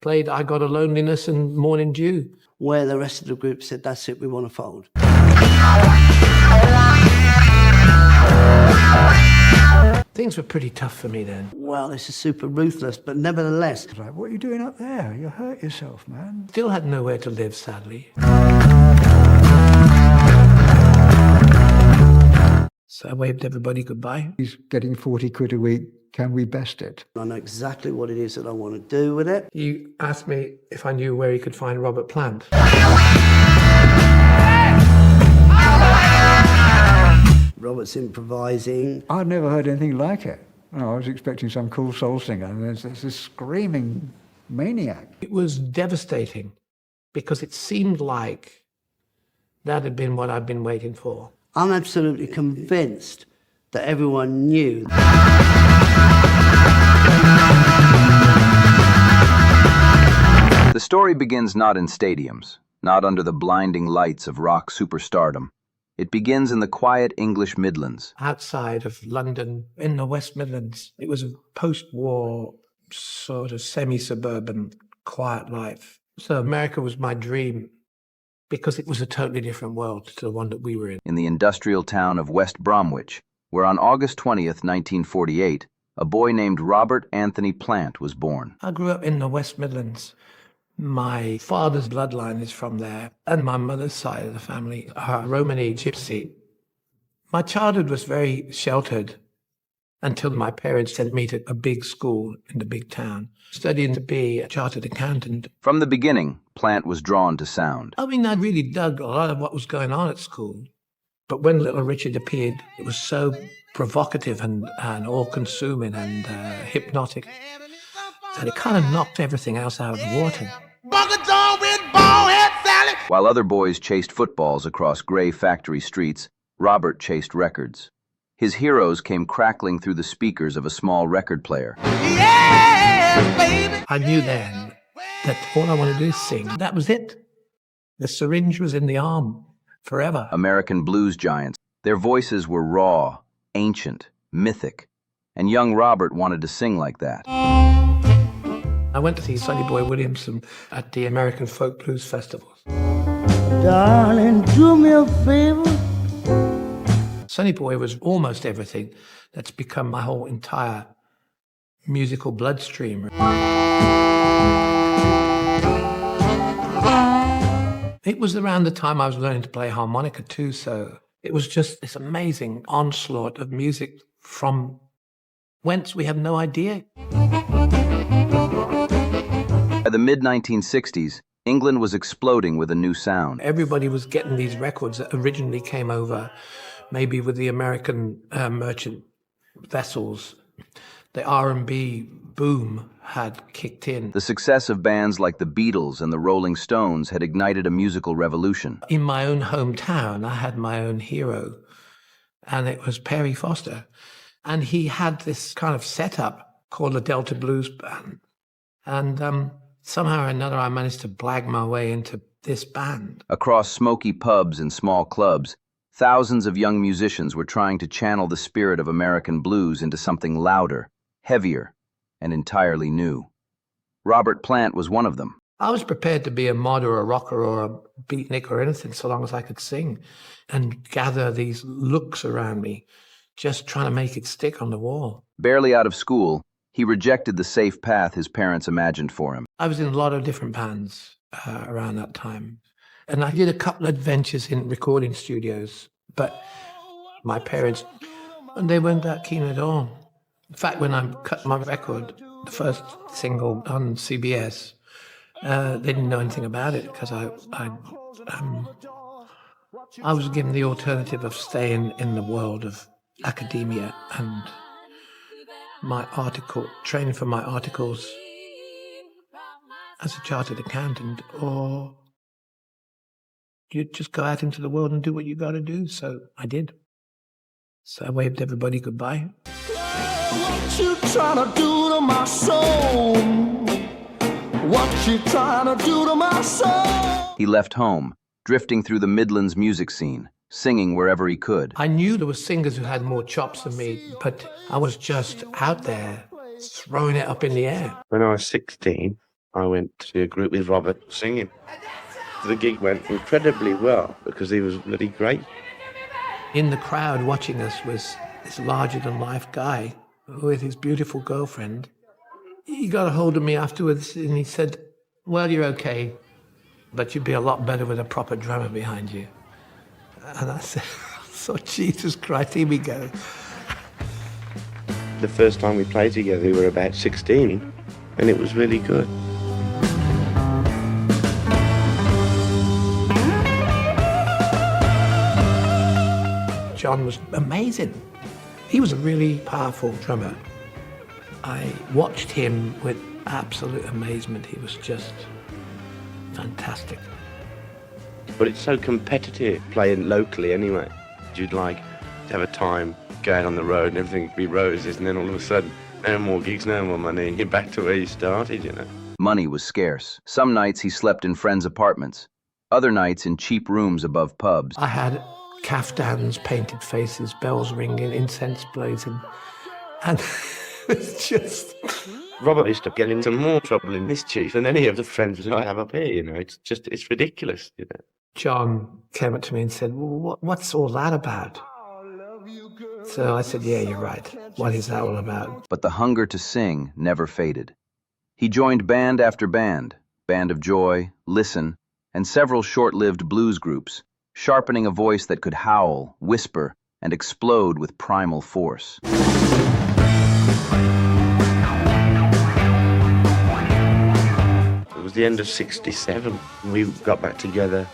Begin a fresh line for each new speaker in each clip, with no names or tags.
played I Got a Loneliness and Morning Dew.
Where the rest of the group said, that's it, we want to fold.
Things were pretty tough for me then.
Well, this is super ruthless, but nevertheless.
Like, what are you doing up there? You hurt yourself, man.
Still had nowhere to live, sadly. So I waved everybody goodbye.
He's getting 40 quid a week. Can we best it?
I know exactly what it is that I want to do with it.
He asked me if I knew where he could find Robert Plant.
Robert's improvising.
I'd never heard anything like it. No, I was expecting some cool soul singer, and there's this screaming maniac.
It was devastating because it seemed like that had been what I'd been waiting for.
I'm absolutely convinced that everyone knew.
The story begins not in stadiums, not under the blinding lights of rock superstardom. It begins in the quiet English Midlands.
Outside of London, in the West Midlands, it was a post-war sort of semi-suburban, quiet life. So America was my dream because it was a totally different world to the one that we were in
the industrial town of West Bromwich, where on August 20th, 1948, a boy named Robert Anthony Plant was born.
I grew up in the West Midlands. My father's bloodline is from there, and my mother's side of the family are Romani Gypsy. My childhood was very sheltered until my parents sent me to a big school in the big town, studying to be a chartered accountant.
From the beginning, Plant was drawn to sound.
I mean, I really dug a lot of what was going on at school. But when Little Richard appeared, it was so provocative and all-consuming and hypnotic that it kind of knocked everything else out of the water.
While other boys chased footballs across gray factory streets, Robert chased records. His heroes came crackling through the speakers of a small record player.
Yes, baby. I knew then that all I wanted to do is sing. That was it. The syringe was in the arm forever.
American blues giants. Their voices were raw, ancient, mythic, and young Robert wanted to sing like that.
I went to see Sonny Boy Williamson at the American Folk Blues Festivals.
Darling, do me a favor.
Sonny Boy was almost everything that's become my whole entire musical bloodstream. It was around the time I was learning to play harmonica too, so it was just this amazing onslaught of music from whence we have no idea.
By the mid-1960s, England was exploding with a new sound.
Everybody was getting these records that originally came over, maybe with the American merchant vessels. The R&B boom had kicked in.
The success of bands like the Beatles and the Rolling Stones had ignited a musical revolution.
In my own hometown, I had my own hero, and it was Perry Foster. And he had this kind of setup called the Delta Blues Band. And somehow or another, I managed to blag my way into this band.
Across smoky pubs and small clubs, thousands of young musicians were trying to channel the spirit of American blues into something louder, heavier, and entirely new. Robert Plant was one of them.
I was prepared to be a mod or a rocker or a beatnik or anything so long as I could sing and gather these looks around me, just trying to make it stick on the wall.
Barely out of school, he rejected the safe path his parents imagined for him.
I was in a lot of different bands around that time. And I did a couple of adventures in recording studios, but my parents, they weren't that keen at all. In fact, when I cut my record, the first single on CBS, they didn't know anything about it because I was given the alternative of staying in the world of academia and training for my articles as a chartered accountant, or you just go out into the world and do what you got to do. So I did. So I waved everybody goodbye.
What you trying to do to my soul? What you trying to do to my soul?
He left home, drifting through the Midlands music scene, singing wherever he could.
I knew there were singers who had more chops than me, but I was just out there throwing it up in the air.
When I was 16, I went to see a group with Robert singing. The gig went incredibly well because he was bloody great.
In the crowd watching us was this larger-than-life guy with his beautiful girlfriend. He got a hold of me afterwards and he said, well, you're okay, but you'd be a lot better with a proper drummer behind you. And I said, so Jesus Christ, here we go.
The first time we played together, we were about 16, and it was really good.
John was amazing. He was a really powerful drummer. I watched him with absolute amazement. He was just fantastic.
But it's so competitive, playing locally anyway. You'd like to have a time, go out on the road and everything would be roses, and then all of a sudden, no more gigs, no more money, and you're back to where you started, you know.
Money was scarce. Some nights he slept in friends' apartments, other nights in cheap rooms above pubs.
I had caftans, painted faces, bells ringing, incense blazing, and it's just...
Robert used to get into more trouble in mischief than any of the friends I have up here, you know. It's ridiculous, you know.
John came up to me and said, well, what's all that about? So I said, yeah, you're right. What is that all about?
But the hunger to sing never faded. He joined band after band, Band of Joy, Listen, and several short-lived blues groups, sharpening a voice that could howl, whisper, and explode with primal force.
It was the end of '67. We got back together,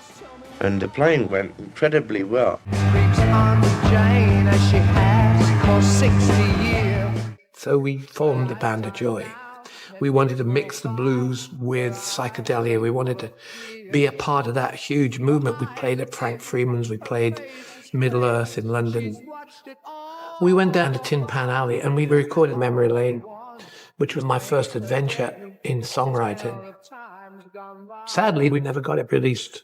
and the playing went incredibly well.
So we formed the Band of Joy. We wanted to mix the blues with psychedelia. We wanted to be a part of that huge movement. We played at Frank Freeman's. We played Middle Earth in London. We went down to Tin Pan Alley and we recorded Memory Lane, which was my first adventure in songwriting. Sadly, we never got it released,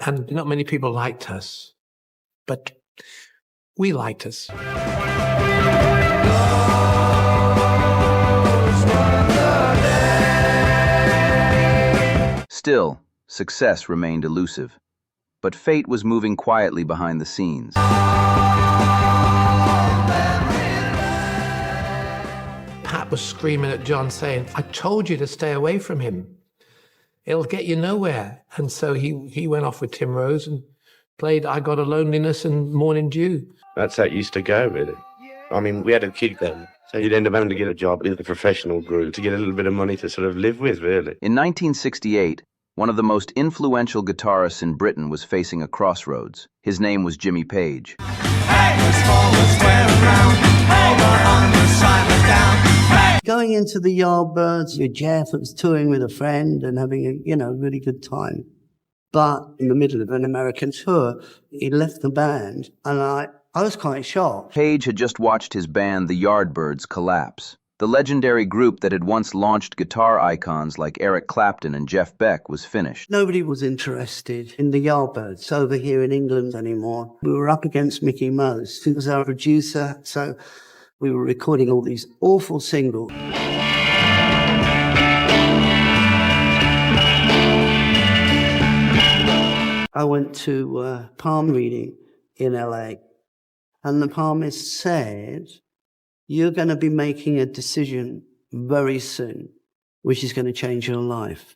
and not many people liked us, but we liked us.
Still, success remained elusive, but fate was moving quietly behind the scenes.
Pat was screaming at John saying, I told you to stay away from him. It'll get you nowhere. And so he went off with Tim Rose and played I Got a Loneliness and Morning Dew.
That's how it used to go, really. I mean, we had a kid then, so you'd end up having to get a job with a professional group to get a little bit of money to sort of live with, really.
In 1968, one of the most influential guitarists in Britain was facing a crossroads. His name was Jimmy Page.
Going into the Yardbirds, Jeff was touring with a friend and having a, really good time. But in the middle of an American tour, he left the band, and I was quite shocked.
Page had just watched his band, the Yardbirds, collapse. The legendary group that had once launched guitar icons like Eric Clapton and Jeff Beck was finished.
Nobody was interested in the Yardbirds over here in England anymore. We were up against Mickey Mouse, who was our producer, so we were recording all these awful singles. I went to a palm reading in LA, and the palmist said, you're going to be making a decision very soon, which is going to change your life.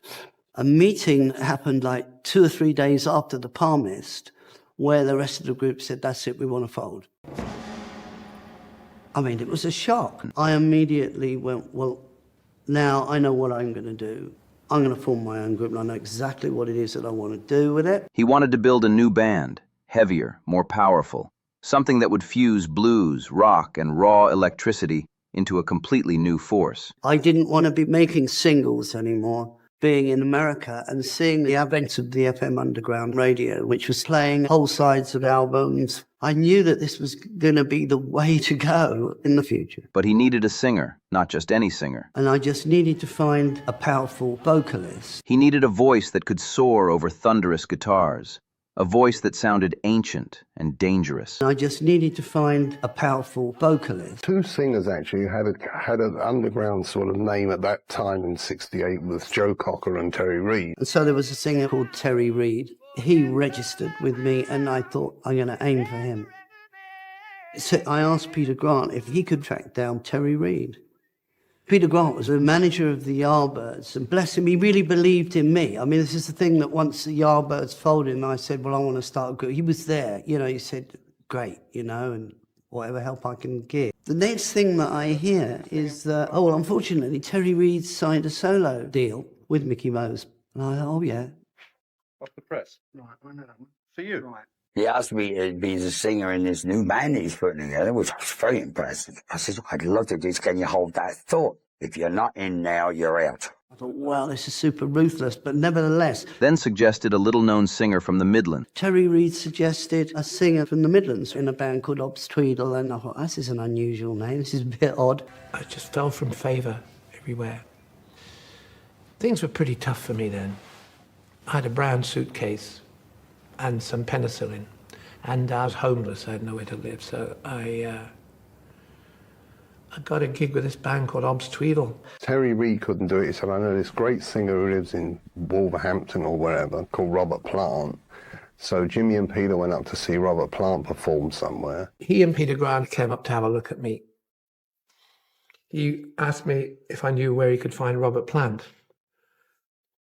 A meeting happened like 2 or 3 days after the palmist, where the rest of the group said, that's it, we want to fold. I mean, it was a shock. I immediately went, well, now I know what I'm going to do. I'm going to form my own group, and I know exactly what it is that I want to do with it.
He wanted to build a new band, heavier, more powerful, something that would fuse blues, rock, and raw electricity into a completely new force.
I didn't want to be making singles anymore, being in America and seeing the advent of the FM underground radio, which was playing whole sides of albums. I knew that this was going to be the way to go in the future.
But he needed a singer, not just any singer.
And I just needed to find a powerful vocalist.
He needed a voice that could soar over thunderous guitars, a voice that sounded ancient and dangerous.
I just needed to find a powerful vocalist.
Two singers actually had an underground sort of name at that time in '68 with Joe Cocker and Terry Reid.
And so there was a singer called Terry Reid. He registered with me and I thought, I'm going to aim for him. So I asked Peter Grant if he could track down Terry Reid. Peter Grant was the manager of the Yardbirds, and bless him, he really believed in me. I mean, this is the thing that once the Yardbirds folded and I said, well, I want to start a group. He was there, you know, he said, great, you know, and whatever help I can give. The next thing that I hear is that, oh, well, unfortunately, Terry Reid signed a solo deal with Mickey Mo's. And I thought, oh, yeah.
Off the press. Right, I know that one. For you. Right.
He asked me to be the singer in this new band he's putting together, which was very impressive. I said, I'd love to do this. Can you hold that thought? If you're not in now, you're out.
I thought, well, this is super ruthless, but nevertheless.
Then suggested a little-known singer from the Midlands.
Terry Reid suggested a singer from the Midlands in a band called Obs Tweedle, and I thought, this is an unusual name, this is a bit odd.
I just fell from favour everywhere. Things were pretty tough for me then. I had a brown suitcase and some penicillin, and I was homeless, I had nowhere to live, so I got a gig with this band called Obs Tweedle.
Terry Reid couldn't do it. He said, I know this great singer who lives in Wolverhampton or wherever called Robert Plant. So Jimmy and Peter went up to see Robert Plant perform somewhere.
He and Peter Grant came up to have a look at me. He asked me if I knew where he could find Robert Plant.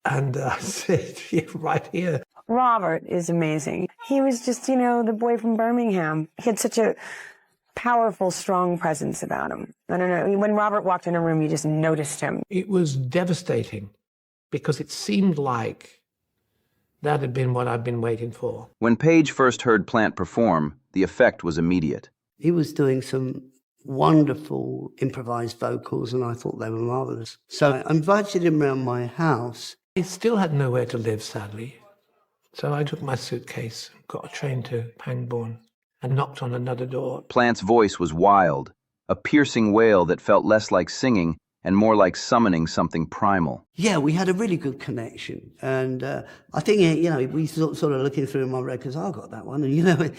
And I said, yeah, right here.
Robert is amazing. He was just, you know, the boy from Birmingham. He had such a powerful, strong presence about him. I don't know. When Robert walked in a room, you just noticed him.
It was devastating because it seemed like that had been what I'd been waiting for.
When Page first heard Plant perform, the effect was immediate.
He was doing some wonderful improvised vocals, and I thought they were marvellous. So I invited him around my house.
I still had nowhere to live, sadly. So I took my suitcase, got a train to Pangbourne, and knocked on another door.
Plant's voice was wild, a piercing wail that felt less like singing and more like summoning something primal.
Yeah, we had a really good connection. And I think, you know, we sort of looking through my records, I got that one, and, you know,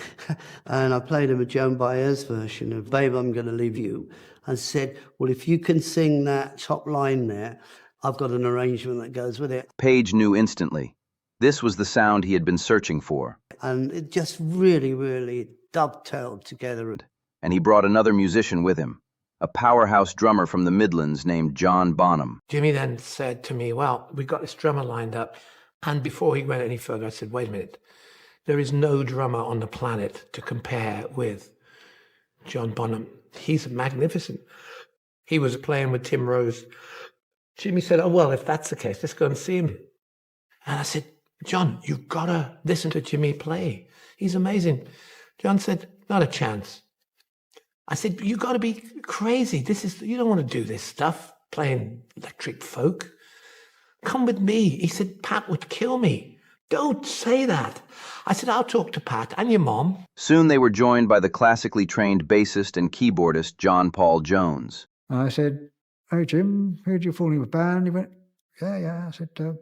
and I played him a Joan Baez version of Babe, I'm Gonna Leave You, and said, well, if you can sing that top line there, I've got an arrangement that goes with it.
Page knew instantly. This was the sound he had been searching for.
And it just really, really dovetailed together.
And he brought another musician with him, a powerhouse drummer from the Midlands named John Bonham.
Jimmy then said to me, well, we got this drummer lined up. And before he went any further, I said, wait a minute. There is no drummer on the planet to compare with John Bonham. He's magnificent. He was playing with Tim Rose. Jimmy said, oh, well, if that's the case, let's go and see him. And I said, John, you've got to listen to Jimmy play. He's amazing. John said, not a chance. I said, you got to be crazy. You don't want to do this stuff, playing electric folk. Come with me. He said, Pat would kill me. Don't say that. I said, I'll talk to Pat and your mom.
Soon they were joined by the classically trained bassist and keyboardist John Paul Jones.
I said, hey, Jim, heard you falling with a band? He went, yeah. I said, you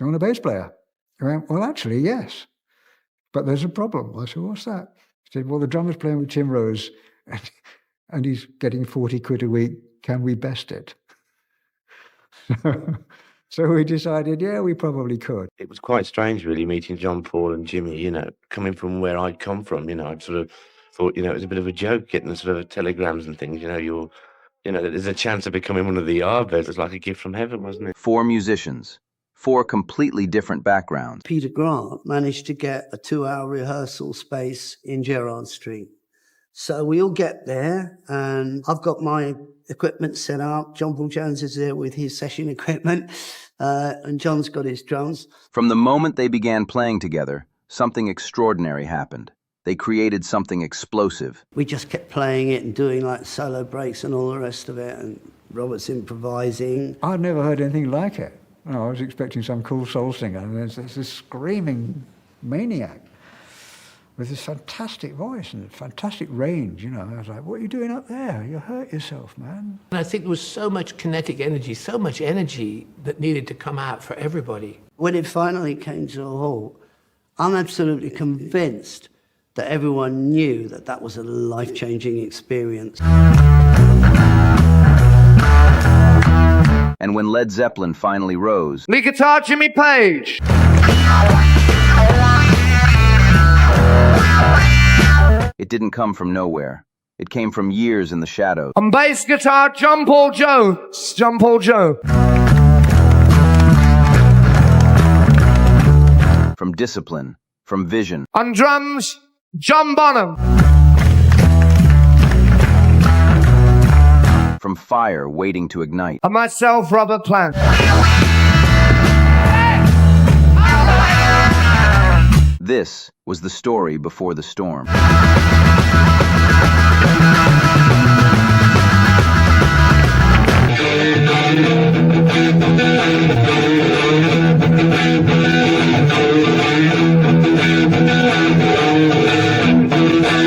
want a bass player? He went, well, actually, yes. But there's a problem. I said, what's that? He said, well, the drummer's playing with Tim Rose, and he's getting 40 quid a week. Can we best it? So we decided, yeah, we probably could.
It was quite strange, really, meeting John Paul and Jimmy, you know, coming from where I'd come from, you know, I'd sort of thought, you know, it was a bit of a joke getting the sort of telegrams and things, you know, there's a chance of becoming one of the Yardbirds. It's like a gift from heaven, wasn't it?
4 musicians, 4 completely different backgrounds.
Peter Grant managed to get a 2-hour rehearsal space in Gerrard Street. So we all get there, and I've got my equipment set up. John Paul Jones is there with his session equipment, and John's got his drums.
From the moment they began playing together, something extraordinary happened. They created something explosive.
We just kept playing it and doing like solo breaks and all the rest of it, and Robert's improvising.
I'd never heard anything like it. I was expecting some cool soul singer, and there's this screaming maniac with this fantastic voice and fantastic range, you know. I was like, what are you doing up there? You hurt yourself, man.
And I think there was so much kinetic energy, so much energy that needed to come out for everybody.
When it finally came to a halt, I'm absolutely convinced that everyone knew that that was a life-changing experience.
And when Led Zeppelin finally rose,
Lead guitar, Jimmy Page.
it didn't come from nowhere. It came from years in the shadows.
On bass guitar, John Paul Jones. John Paul Joe.
From discipline, from vision,
On drums, John Bonham.
from fire waiting to ignite.
And myself, Robert Plant.
This was the story before the storm.